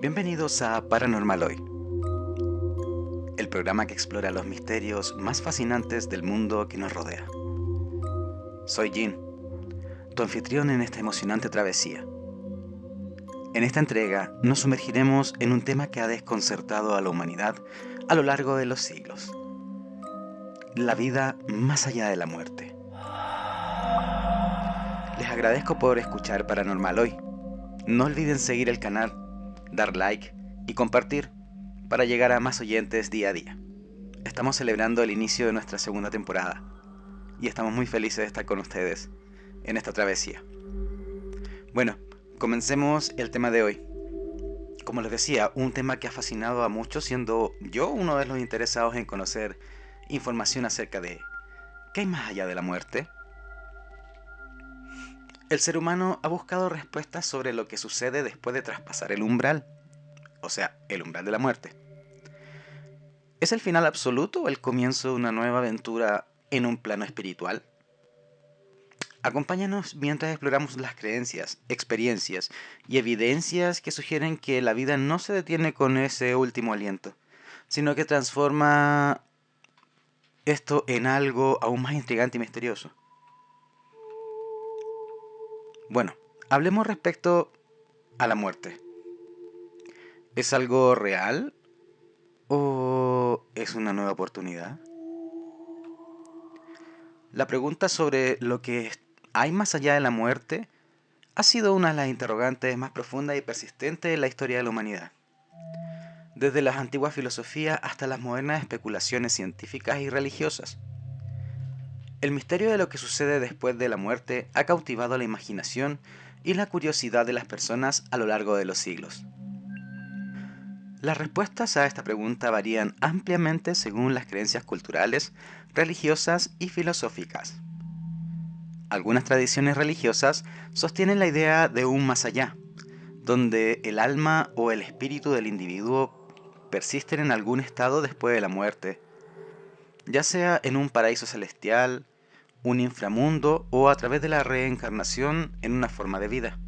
Bienvenidos a Paranormal Hoy, el programa que explora los misterios más fascinantes del mundo que nos rodea. Soy Jin, tu anfitrión en esta emocionante travesía. En esta entrega nos sumergiremos en un tema que ha desconcertado a la humanidad a lo largo de los siglos: la vida más allá de la muerte. Les agradezco por escuchar Paranormal Hoy. No olviden seguir el canal, dar like y compartir para llegar a más oyentes día a día. Estamos celebrando el inicio de nuestra segunda temporada y estamos muy felices de estar con ustedes en esta travesía. Bueno, comencemos el tema de hoy. Como les decía, un tema que ha fascinado a muchos, siendo yo uno de los interesados en conocer información acerca de ¿qué hay más allá de la muerte? El ser humano ha buscado respuestas sobre lo que sucede después de traspasar el umbral, o sea, el umbral de la muerte. ¿Es el final absoluto o el comienzo de una nueva aventura en un plano espiritual? Acompáñanos mientras exploramos las creencias, experiencias y evidencias que sugieren que la vida no se detiene con ese último aliento, sino que transforma esto en algo aún más intrigante y misterioso. Bueno, hablemos respecto a la muerte. ¿Es algo real o es una nueva oportunidad? La pregunta sobre lo que hay más allá de la muerte ha sido una de las interrogantes más profundas y persistentes en la historia de la humanidad. Desde las antiguas filosofías hasta las modernas especulaciones científicas y religiosas. El misterio de lo que sucede después de la muerte ha cautivado la imaginación y la curiosidad de las personas a lo largo de los siglos. Las respuestas a esta pregunta varían ampliamente según las creencias culturales, religiosas y filosóficas. Algunas tradiciones religiosas sostienen la idea de un más allá, donde el alma o el espíritu del individuo persisten en algún estado después de la muerte, ya sea en un paraíso celestial, un inframundo o a través de la reencarnación en una forma de vida.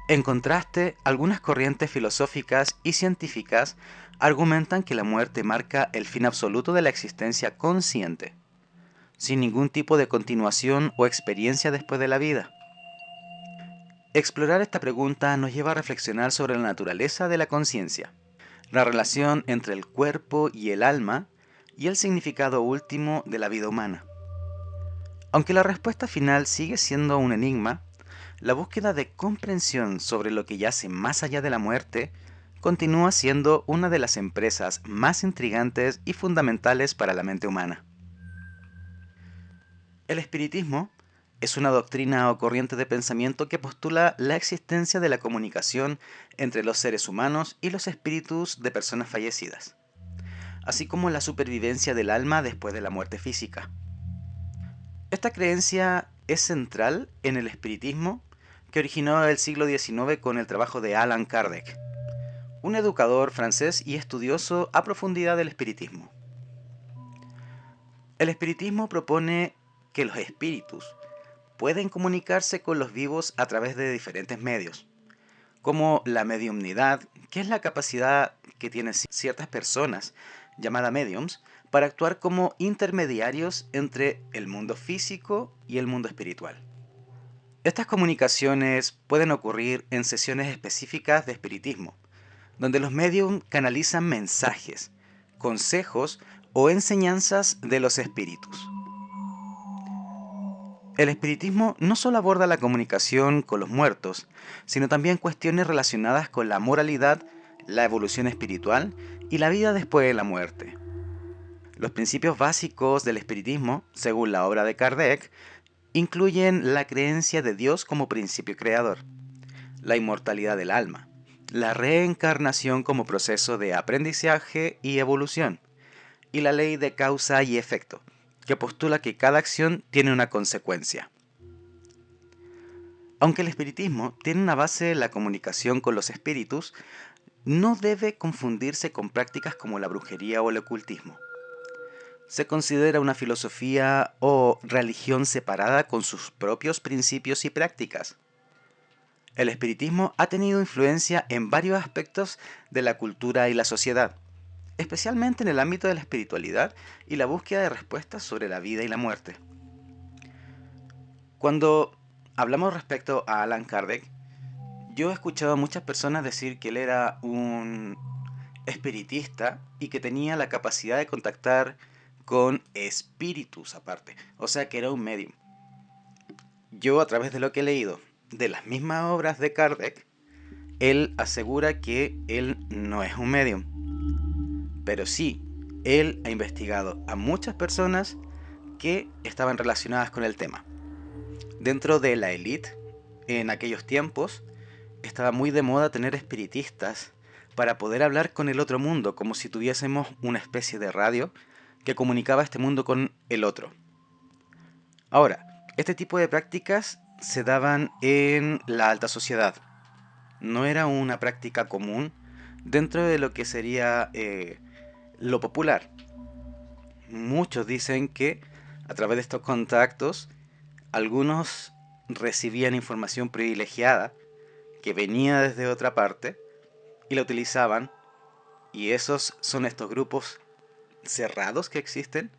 En contraste, algunas corrientes filosóficas y científicas argumentan que la muerte marca el fin absoluto de la existencia consciente, sin ningún tipo de continuación o experiencia después de la vida. Explorar esta pregunta nos lleva a reflexionar sobre la naturaleza de la conciencia, la relación entre el cuerpo y el alma y el significado último de la vida humana. Aunque la respuesta final sigue siendo un enigma, la búsqueda de comprensión sobre lo que yace más allá de la muerte continúa siendo una de las empresas más intrigantes y fundamentales para la mente humana. El espiritismo es una doctrina o corriente de pensamiento que postula la existencia de la comunicación entre los seres humanos y los espíritus de personas fallecidas, así como la supervivencia del alma después de la muerte física. Esta creencia es central en el espiritismo que originó el siglo XIX con el trabajo de Allan Kardec, un educador francés y estudioso a profundidad del espiritismo. El espiritismo propone que los espíritus pueden comunicarse con los vivos a través de diferentes medios, como la mediumnidad, que es la capacidad que tienen ciertas personas, llamadas mediums, para actuar como intermediarios entre el mundo físico y el mundo espiritual. Estas comunicaciones pueden ocurrir en sesiones específicas de espiritismo, donde los mediums canalizan mensajes, consejos o enseñanzas de los espíritus. El espiritismo no solo aborda la comunicación con los muertos, sino también cuestiones relacionadas con la moralidad, la evolución espiritual y la vida después de la muerte. Los principios básicos del espiritismo, según la obra de Kardec, incluyen la creencia de Dios como principio creador, la inmortalidad del alma, la reencarnación como proceso de aprendizaje y evolución, y la ley de causa y efecto, que postula que cada acción tiene una consecuencia. Aunque el espiritismo tiene una base en la comunicación con los espíritus, no debe confundirse con prácticas como la brujería o el ocultismo. Se considera una filosofía o religión separada con sus propios principios y prácticas. El espiritismo ha tenido influencia en varios aspectos de la cultura y la sociedad, especialmente en el ámbito de la espiritualidad y la búsqueda de respuestas sobre la vida y la muerte. Cuando hablamos respecto a Allan Kardec, yo he escuchado a muchas personas decir que él era un espiritista y que tenía la capacidad de contactar con espíritus aparte, o sea que era un medium. Yo, a través de lo que he leído de las mismas obras de Kardec, él asegura que él no es un medium, pero sí, él ha investigado a muchas personas que estaban relacionadas con el tema. Dentro de la élite, en aquellos tiempos, estaba muy de moda tener espiritistas para poder hablar con el otro mundo, como si tuviésemos una especie de radio que comunicaba este mundo con el otro. Ahora, este tipo de prácticas se daban en la alta sociedad. No era una práctica común dentro de lo que sería lo popular. Muchos dicen que a través de estos contactos, algunos recibían información privilegiada que venía desde otra parte y la utilizaban, y esos son estos grupos cerrados que existen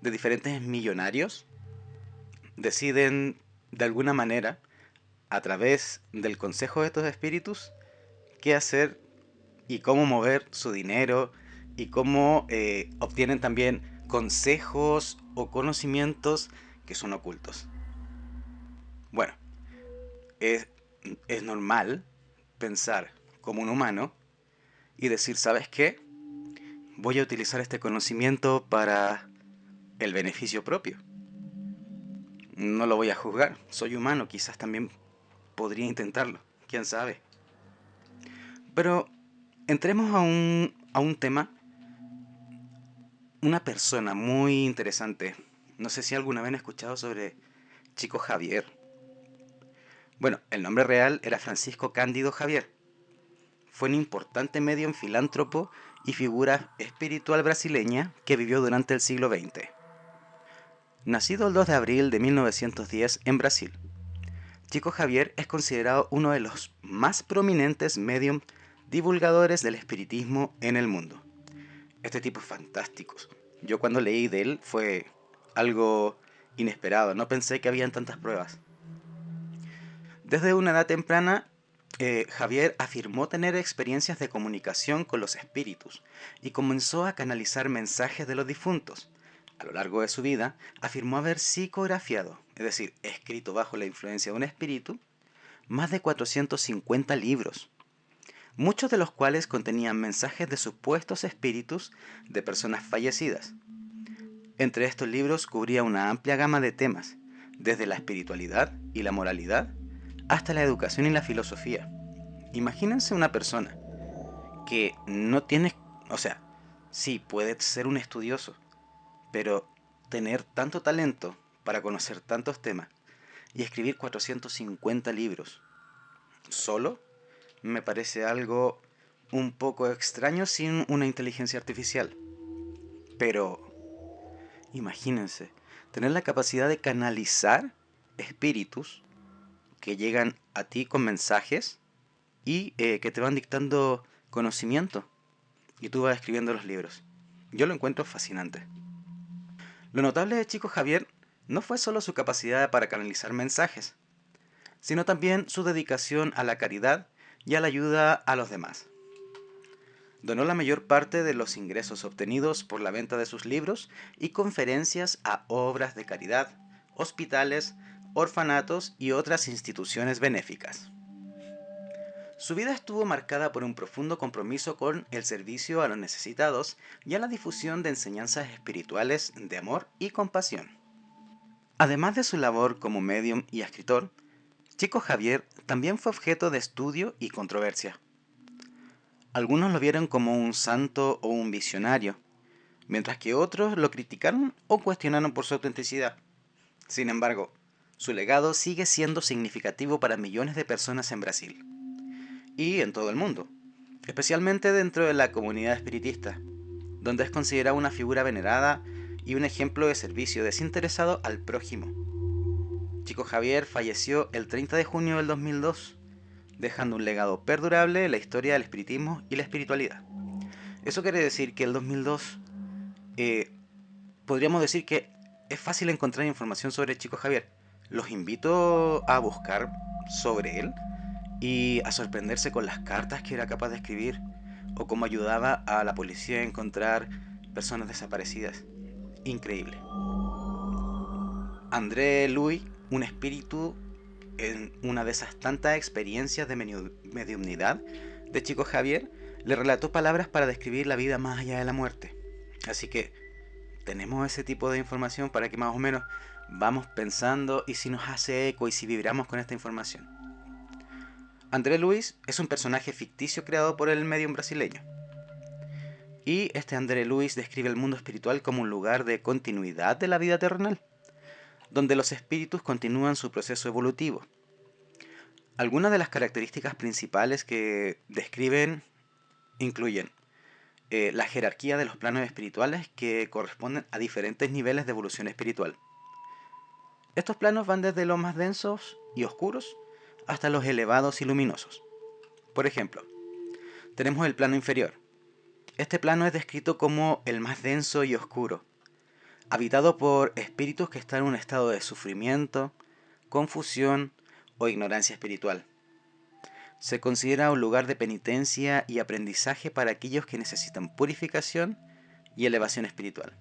de diferentes millonarios, deciden de alguna manera, a través del consejo de estos espíritus, qué hacer y cómo mover su dinero y cómo obtienen también consejos o conocimientos que son ocultos. Bueno, es, es normal pensar como un humano y decir, ¿sabes qué? Voy a utilizar este conocimiento para el beneficio propio. No lo voy a juzgar, soy humano, quizás también podría intentarlo, quién sabe. Pero entremos a un tema, una persona muy interesante. No sé si alguna vez han escuchado sobre Chico Xavier. Bueno, el nombre real era Francisco Cándido Xavier. Fue un importante medium filántropo y figura espiritual brasileña que vivió durante el siglo XX. Nacido el 2 de abril de 1910 en Brasil, Chico Xavier es considerado uno de los más prominentes medium divulgadores del espiritismo en el mundo. Este tipo es fantástico. Yo cuando leí de él fue algo inesperado, no pensé que habían tantas pruebas. Desde una edad temprana, Javier afirmó tener experiencias de comunicación con los espíritus y comenzó a canalizar mensajes de los difuntos. A lo largo de su vida, afirmó haber psicografiado, es decir, escrito bajo la influencia de un espíritu, más de 450 libros, muchos de los cuales contenían mensajes de supuestos espíritus de personas fallecidas. Entre estos libros cubría una amplia gama de temas, desde la espiritualidad y la moralidad hasta la educación y la filosofía. Imagínense una persona que no tiene, o sea, sí puede ser un estudioso, pero tener tanto talento para conocer tantos temas y escribir 450 libros solo me parece algo un poco extraño sin una inteligencia artificial. Pero imagínense, tener la capacidad de canalizar espíritus que llegan a ti con mensajes y que te van dictando conocimiento y tú vas escribiendo los libros. Yo lo encuentro fascinante. Lo notable de Chico Xavier no fue solo su capacidad para canalizar mensajes, sino también su dedicación a la caridad y a la ayuda a los demás. Donó la mayor parte de los ingresos obtenidos por la venta de sus libros y conferencias a obras de caridad, hospitales, orfanatos y otras instituciones benéficas. Su vida estuvo marcada por un profundo compromiso con el servicio a los necesitados y a la difusión de enseñanzas espirituales de amor y compasión. Además de su labor como medium y escritor, Chico Xavier también fue objeto de estudio y controversia. Algunos lo vieron como un santo o un visionario, mientras que otros lo criticaron o cuestionaron por su autenticidad. Sin embargo, su legado sigue siendo significativo para millones de personas en Brasil y en todo el mundo, especialmente dentro de la comunidad espiritista, donde es considerado una figura venerada y un ejemplo de servicio desinteresado al prójimo. Chico Xavier falleció el 30 de junio del 2002 dejando un legado perdurable en la historia del espiritismo y la espiritualidad. Eso quiere decir que el 2002 eh, podríamos decir que es fácil encontrar información sobre Chico Javier. Los invito a buscar sobre él y a sorprenderse con las cartas que era capaz de escribir o cómo ayudaba a la policía a encontrar personas desaparecidas. Increíble. André Louis, un espíritu en una de esas tantas experiencias de mediumnidad de Chico Javier, le relató palabras para describir la vida más allá de la muerte. Así que tenemos ese tipo de información para que más o menos vamos pensando y si nos hace eco y si vibramos con esta información. André Luiz es un personaje ficticio creado por el medium brasileño. Y este André Luiz describe el mundo espiritual como un lugar de continuidad de la vida terrenal, donde los espíritus continúan su proceso evolutivo. Algunas de las características principales que describen incluyen la jerarquía de los planos espirituales que corresponden a diferentes niveles de evolución espiritual. Estos planos van desde los más densos y oscuros hasta los elevados y luminosos. Por ejemplo, tenemos el plano inferior. Este plano es descrito como el más denso y oscuro, habitado por espíritus que están en un estado de sufrimiento, confusión o ignorancia espiritual. Se considera un lugar de penitencia y aprendizaje para aquellos que necesitan purificación y elevación espiritual.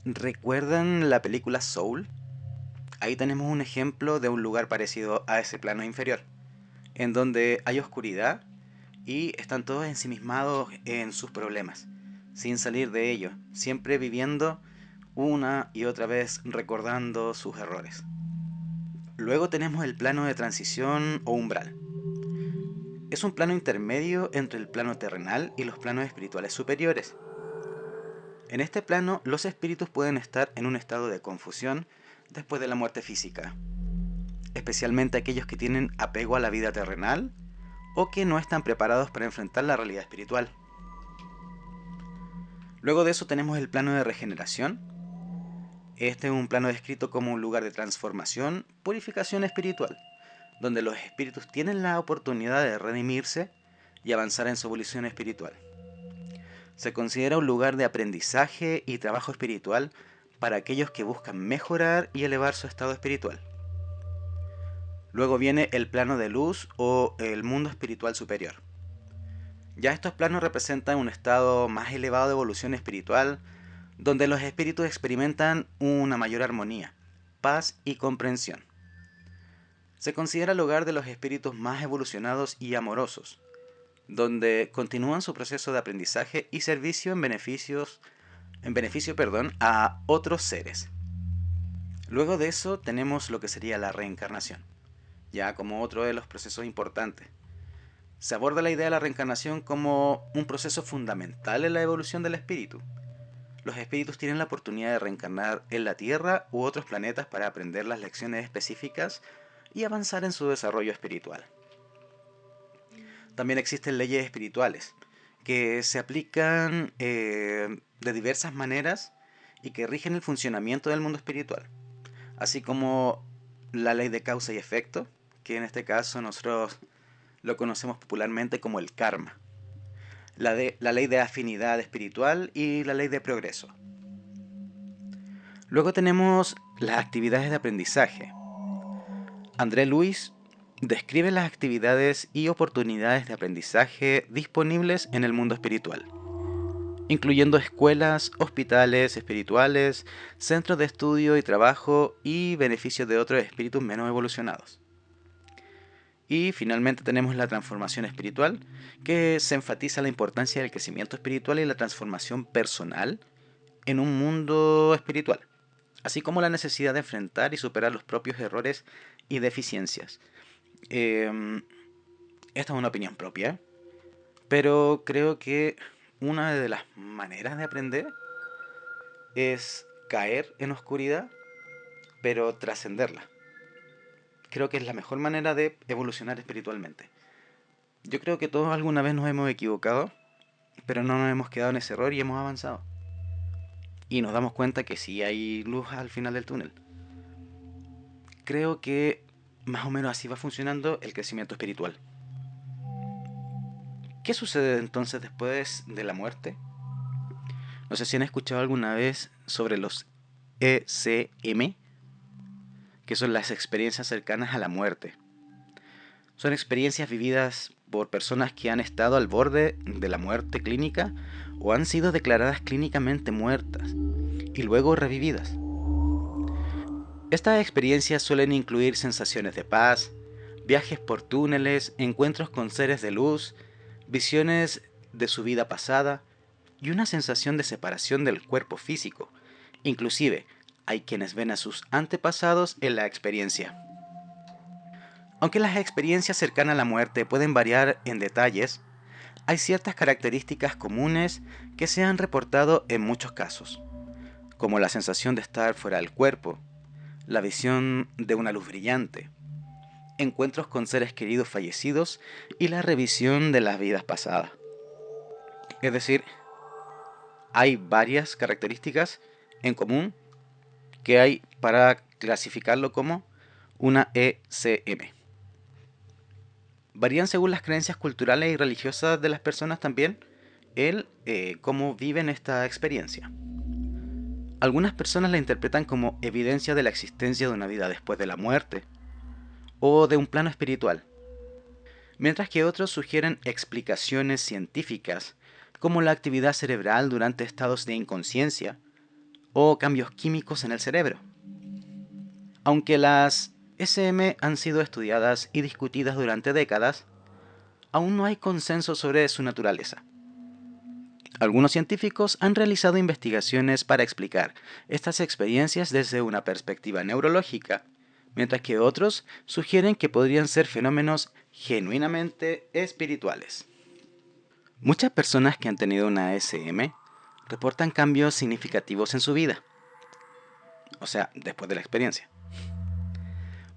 ¿Recuerdan la película Soul? Ahí tenemos un ejemplo de un lugar parecido a ese plano inferior, en donde hay oscuridad y están todos ensimismados en sus problemas, sin salir de ellos, siempre viviendo una y otra vez recordando sus errores. Luego tenemos el plano de transición o umbral. Es un plano intermedio entre el plano terrenal y los planos espirituales superiores. En este plano, los espíritus pueden estar en un estado de confusión después de la muerte física, especialmente aquellos que tienen apego a la vida terrenal o que no están preparados para enfrentar la realidad espiritual. Luego de eso tenemos el plano de regeneración. Este es un plano descrito como un lugar de transformación, purificación espiritual, donde los espíritus tienen la oportunidad de redimirse y avanzar en su evolución espiritual. Se considera un lugar de aprendizaje y trabajo espiritual para aquellos que buscan mejorar y elevar su estado espiritual. Luego viene el plano de luz o el mundo espiritual superior. Ya estos planos representan un estado más elevado de evolución espiritual, donde los espíritus experimentan una mayor armonía, paz y comprensión. Se considera el hogar de los espíritus más evolucionados y amorosos, donde continúan su proceso de aprendizaje y servicio en beneficio a otros seres. Luego de eso tenemos lo que sería la reencarnación, ya como otro de los procesos importantes. Se aborda la idea de la reencarnación como un proceso fundamental en la evolución del espíritu. Los espíritus tienen la oportunidad de reencarnar en la Tierra u otros planetas para aprender las lecciones específicas y avanzar en su desarrollo espiritual. También existen leyes espirituales que se aplican de diversas maneras y que rigen el funcionamiento del mundo espiritual, así como la ley de causa y efecto, que en este caso nosotros lo conocemos popularmente como el karma, la ley de afinidad espiritual y la ley de progreso. Luego tenemos las actividades de aprendizaje. André Luiz describe las actividades y oportunidades de aprendizaje disponibles en el mundo espiritual, incluyendo escuelas, hospitales espirituales, centros de estudio y trabajo y beneficios de otros espíritus menos evolucionados. Y finalmente tenemos la transformación espiritual, que se enfatiza la importancia del crecimiento espiritual y la transformación personal en un mundo espiritual, así como la necesidad de enfrentar y superar los propios errores y deficiencias. Esta es una opinión propia, pero creo que una de las maneras de aprender es caer en oscuridad, pero trascenderla. Creo que es la mejor manera de evolucionar espiritualmente. Yo creo que todos alguna vez nos hemos equivocado, pero no nos hemos quedado en ese error y hemos avanzado. Y nos damos cuenta que sí hay luz al final del túnel. Creo que más o menos así va funcionando el crecimiento espiritual. ¿Qué sucede entonces después de la muerte? No sé si han escuchado alguna vez sobre los ECM, que son las experiencias cercanas a la muerte. Son experiencias vividas por personas que han estado al borde de la muerte clínica o han sido declaradas clínicamente muertas y luego revividas. Estas experiencias suelen incluir sensaciones de paz, viajes por túneles, encuentros con seres de luz, visiones de su vida pasada y una sensación de separación del cuerpo físico. Inclusive, hay quienes ven a sus antepasados en la experiencia. Aunque las experiencias cercanas a la muerte pueden variar en detalles, hay ciertas características comunes que se han reportado en muchos casos, como la sensación de estar fuera del cuerpo, la visión de una luz brillante, encuentros con seres queridos fallecidos y la revisión de las vidas pasadas. Es decir, hay varias características en común que hay para clasificarlo como una ECM. Varían según las creencias culturales y religiosas de las personas también el cómo viven esta experiencia. Algunas personas la interpretan como evidencia de la existencia de una vida después de la muerte o de un plano espiritual, mientras que otros sugieren explicaciones científicas como la actividad cerebral durante estados de inconsciencia o cambios químicos en el cerebro. Aunque las SM han sido estudiadas y discutidas durante décadas, aún no hay consenso sobre su naturaleza. Algunos científicos han realizado investigaciones para explicar estas experiencias desde una perspectiva neurológica, mientras que otros sugieren que podrían ser fenómenos genuinamente espirituales. Muchas personas que han tenido una SM reportan cambios significativos en su vida, o sea, después de la experiencia.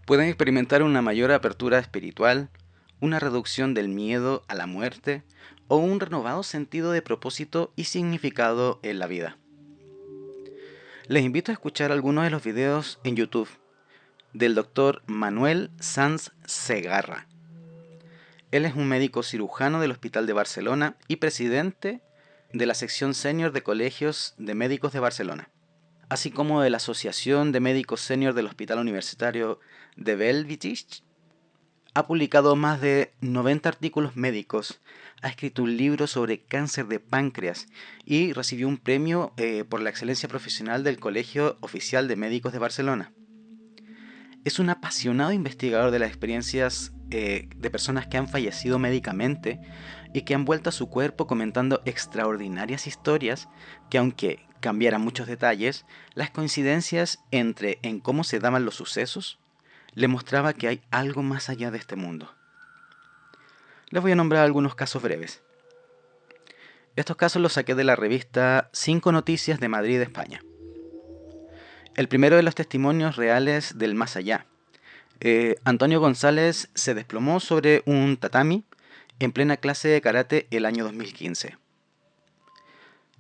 Pueden experimentar una mayor apertura espiritual, una reducción del miedo a la muerte o un renovado sentido de propósito y significado en la vida. Les invito a escuchar algunos de los videos en YouTube del doctor Manuel Sanz Segarra. Él es un médico cirujano del Hospital de Barcelona y presidente de la sección senior de colegios de médicos de Barcelona, así como de la Asociación de Médicos Senior del Hospital Universitario de Bellvitge. Ha publicado más de 90 artículos médicos, ha escrito un libro sobre cáncer de páncreas y recibió un premio por la excelencia profesional del Colegio Oficial de Médicos de Barcelona. Es un apasionado investigador de las experiencias de personas que han fallecido médicamente y que han vuelto a su cuerpo comentando extraordinarias historias que, aunque cambiaran muchos detalles, las coincidencias en cómo se daban los sucesos le mostraba que hay algo más allá de este mundo. Les voy a nombrar algunos casos breves. Estos casos los saqué de la revista 5 Noticias de Madrid, España. El primero de los testimonios reales del más allá. Antonio González se desplomó sobre un tatami en plena clase de karate el año 2015.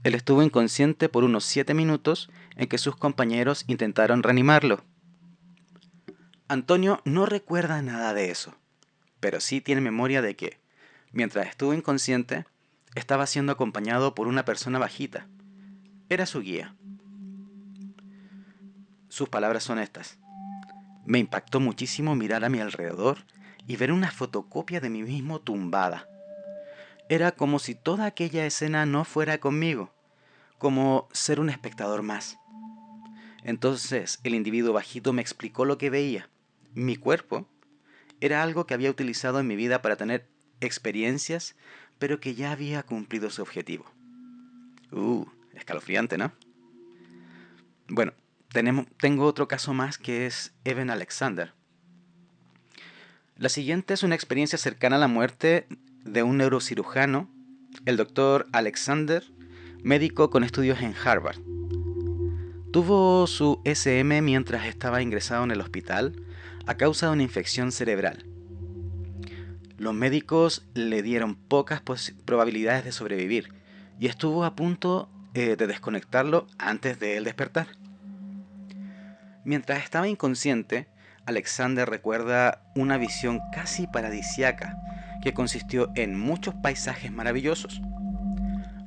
Él estuvo inconsciente por unos 7 minutos en que sus compañeros intentaron reanimarlo. Antonio no recuerda nada de eso, pero sí tiene memoria de que, mientras estuvo inconsciente, estaba siendo acompañado por una persona bajita. Era su guía. Sus palabras son estas. Me impactó muchísimo mirar a mi alrededor y ver una fotocopia de mí mismo tumbada. Era como si toda aquella escena no fuera conmigo, como ser un espectador más. Entonces el individuo bajito me explicó lo que veía. Mi cuerpo era algo que había utilizado en mi vida para tener experiencias, pero que ya había cumplido su objetivo. Escalofriante, ¿no? Bueno, tengo otro caso más que es Evan Alexander. La siguiente es una experiencia cercana a la muerte de un neurocirujano, el doctor Alexander, médico con estudios en Harvard. Tuvo su SM mientras estaba ingresado en el hospital a causa de una infección cerebral. Los médicos le dieron pocas probabilidades de sobrevivir y estuvo a punto de desconectarlo antes de él despertar. Mientras estaba inconsciente, Alexander recuerda una visión casi paradisíaca que consistió en muchos paisajes maravillosos.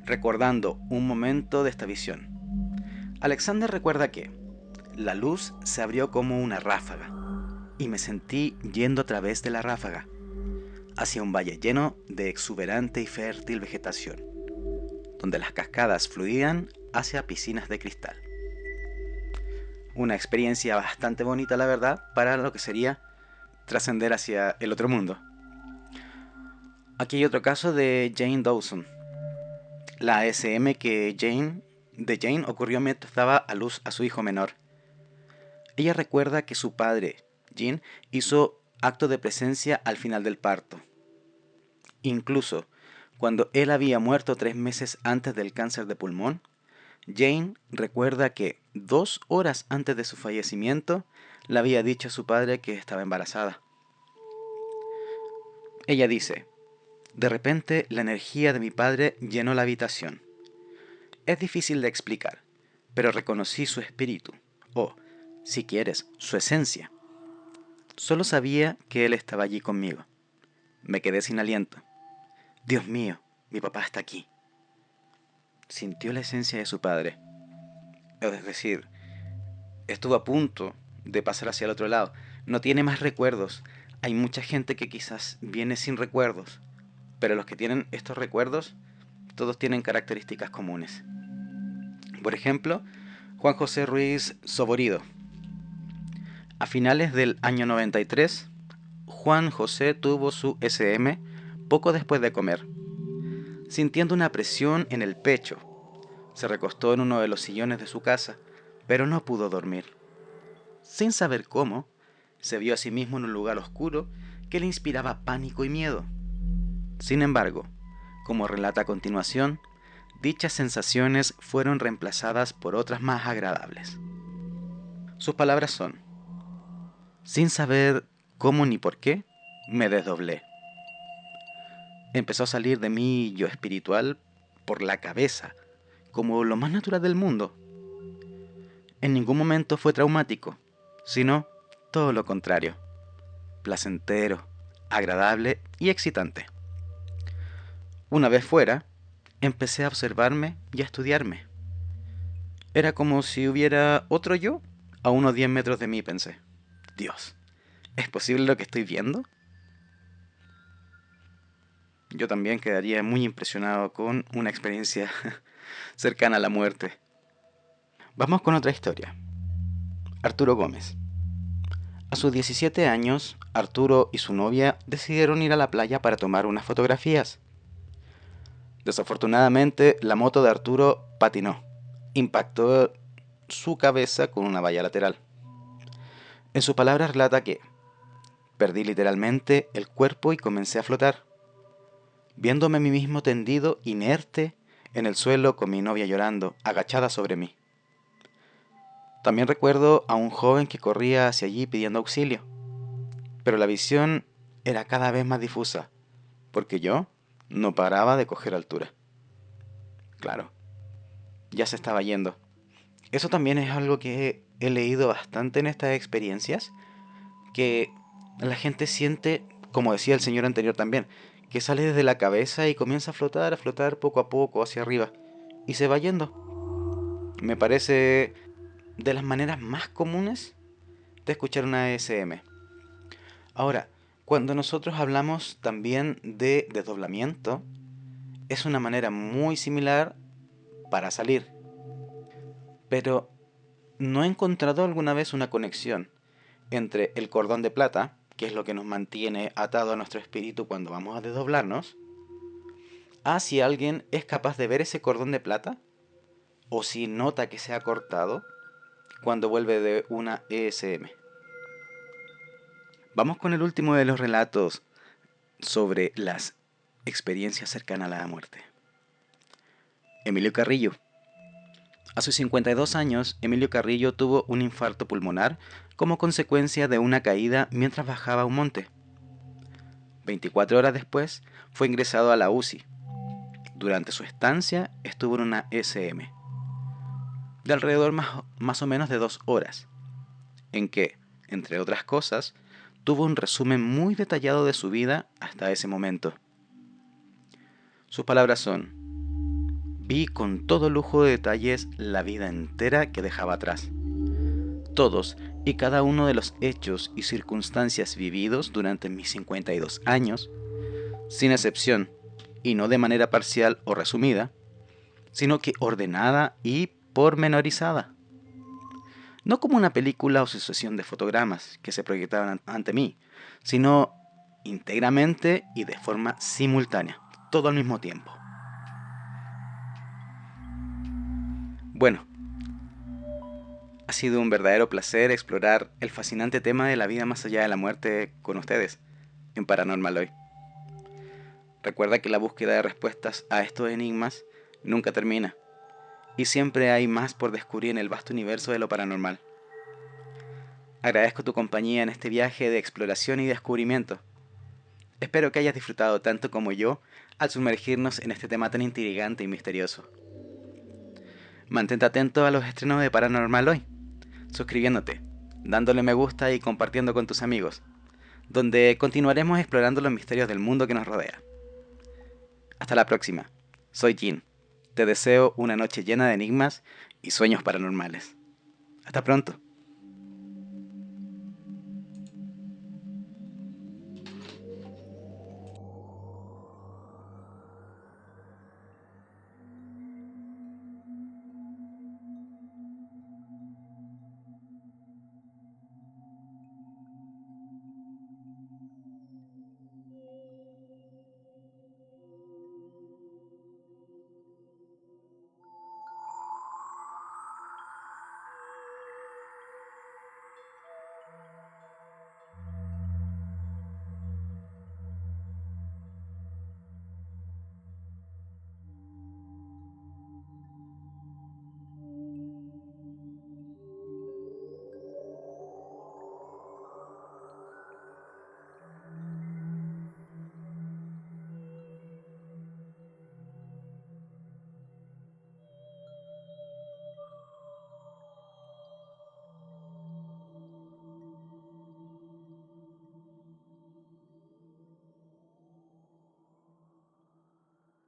Recordando un momento de esta visión, Alexander recuerda que la luz se abrió como una ráfaga y me sentí yendo a través de la ráfaga hacia un valle lleno de exuberante y fértil vegetación, donde las cascadas fluían hacia piscinas de cristal. Una experiencia bastante bonita, la verdad, para lo que sería trascender hacia el otro mundo. Aquí hay otro caso de Jane Dawson. La ASM de Jane ocurrió mientras daba a luz a su hijo menor. Ella recuerda que su padre, Jean, hizo acto de presencia al final del parto. Incluso cuando él había muerto 3 meses antes del cáncer de pulmón, Jane recuerda que 2 horas antes de su fallecimiento le había dicho a su padre que estaba embarazada. Ella dice: de repente la energía de mi padre llenó la habitación. Es difícil de explicar, pero reconocí su espíritu, o, si quieres, su esencia. Solo sabía que él estaba allí conmigo. Me quedé sin aliento. Dios mío, mi papá está aquí. Sintió la esencia de su padre. Es decir, estuvo a punto de pasar hacia el otro lado. No tiene más recuerdos. Hay mucha gente que quizás viene sin recuerdos, pero los que tienen estos recuerdos, todos tienen características comunes. Por ejemplo, Juan José Ruiz Soborido. A finales del año 93, Juan José tuvo su SM poco después de comer. Sintiendo una presión en el pecho, se recostó en uno de los sillones de su casa, pero no pudo dormir. Sin saber cómo, se vio a sí mismo en un lugar oscuro que le inspiraba pánico y miedo. Sin embargo, como relata a continuación, dichas sensaciones fueron reemplazadas por otras más agradables. Sus palabras son: sin saber cómo ni por qué, me desdoblé. Empezó a salir de mí yo espiritual por la cabeza, como lo más natural del mundo. En ningún momento fue traumático, sino todo lo contrario, placentero, agradable y excitante. Una vez fuera, empecé a observarme y a estudiarme. Era como si hubiera otro yo a unos 10 metros de mí, pensé. Dios, ¿es posible lo que estoy viendo? Yo también quedaría muy impresionado con una experiencia cercana a la muerte. Vamos con otra historia. Arturo Gómez. A sus 17 años, Arturo y su novia decidieron ir a la playa para tomar unas fotografías. Desafortunadamente, la moto de Arturo patinó. Impactó su cabeza con una valla lateral. En sus palabras relata que perdí literalmente el cuerpo y comencé a flotar, viéndome a mí mismo tendido, inerte, en el suelo con mi novia llorando, agachada sobre mí. También recuerdo a un joven que corría hacia allí pidiendo auxilio, pero la visión era cada vez más difusa, porque yo no paraba de coger altura. Claro, ya se estaba yendo. Eso también es algo que he leído bastante en estas experiencias, que la gente siente, como decía el señor anterior también, que sale desde la cabeza y comienza a flotar poco a poco hacia arriba, y se va yendo. Me parece de las maneras más comunes de escuchar una ASM. Ahora, cuando nosotros hablamos también de desdoblamiento, es una manera muy similar para salir. Pero no he encontrado alguna vez una conexión entre el cordón de plata, que es lo que nos mantiene atado a nuestro espíritu cuando vamos a desdoblarnos, a si alguien es capaz de ver ese cordón de plata, o si nota que se ha cortado cuando vuelve de una ESM. Vamos con el último de los relatos sobre las experiencias cercanas a la muerte. Emilio Carrillo. A sus 52 años, Emilio Carrillo tuvo un infarto pulmonar como consecuencia de una caída mientras bajaba un monte. 24 horas después, fue ingresado a la UCI. Durante su estancia, estuvo en una SM de alrededor más o menos de 2 horas, en que, entre otras cosas, tuvo un resumen muy detallado de su vida hasta ese momento. Sus palabras son: vi con todo lujo de detalles la vida entera que dejaba atrás. Todos y cada uno de los hechos y circunstancias vividos durante mis 52 años, sin excepción, y no de manera parcial o resumida, sino que ordenada y pormenorizada. No como una película o sucesión de fotogramas que se proyectaban ante mí, sino íntegramente y de forma simultánea, todo al mismo tiempo. Bueno, ha sido un verdadero placer explorar el fascinante tema de la vida más allá de la muerte con ustedes en Paranormal Hoy. Recuerda que la búsqueda de respuestas a estos enigmas nunca termina, y siempre hay más por descubrir en el vasto universo de lo paranormal. Agradezco tu compañía en este viaje de exploración y descubrimiento. Espero que hayas disfrutado tanto como yo al sumergirnos en este tema tan intrigante y misterioso. Mantente atento a los estrenos de Paranormal Hoy, suscribiéndote, dándole me gusta y compartiendo con tus amigos, donde continuaremos explorando los misterios del mundo que nos rodea. Hasta la próxima. Soy Jin. Te deseo una noche llena de enigmas y sueños paranormales. Hasta pronto.